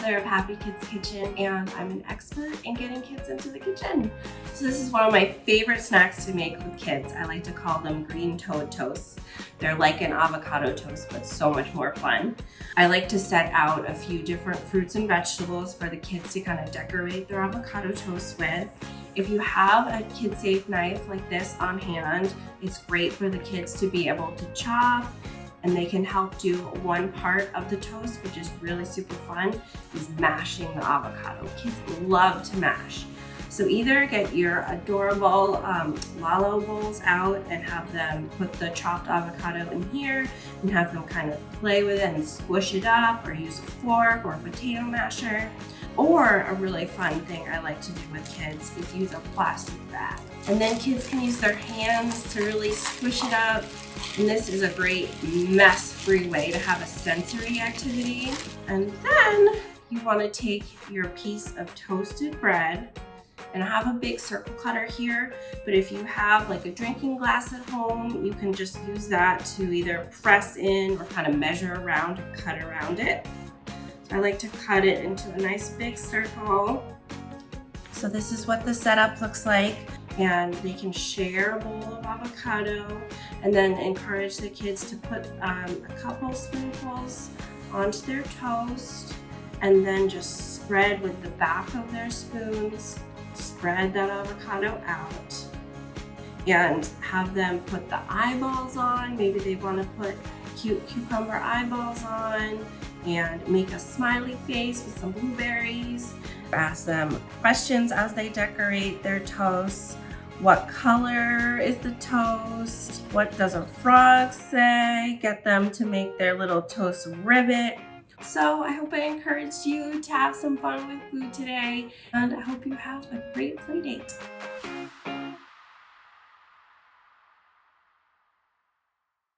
mother of Happy Kids Kitchen, and I'm an expert in getting kids into the kitchen. So this is one of my favorite snacks to make with kids. I like to call them green toad toasts. They're like an avocado toast, but so much more fun. I like to set out a few different fruits and vegetables for the kids to kind of decorate their avocado toast with. If you have a kid-safe knife like this on hand, it's great for the kids to be able to chop, and they can help do one part of the toast, which is really super fun, is mashing the avocado. Kids love to mash. So either get your adorable Lalo bowls out and have them put the chopped avocado in here and have them kind of play with it and squish it up, or use a fork or a potato masher. Or a really fun thing I like to do with kids is use a plastic bag. And then kids can use their hands to really squish it up. And this is a great mess-free way to have a sensory activity. And then you want to take your piece of toasted bread, and I have a big circle cutter here, but if you have like a drinking glass at home, you can just use that to either press in or kind of measure around or cut around it. So I like to cut it into a nice big circle. So this is what the setup looks like, and they can share a bowl of avocado, and then encourage the kids to put a couple spoonfuls onto their toast, and then just spread with the back of their spoons. Spread that avocado out and have them put the eyeballs on. Maybe they want to put cute cucumber eyeballs on and make a smiley face with some blueberries. Ask them questions as they decorate their toast. What color is the toast? What does a frog say? Get them to make their little toast ribbit. So I hope I encouraged you to have some fun with food today, and I hope you have a great play date.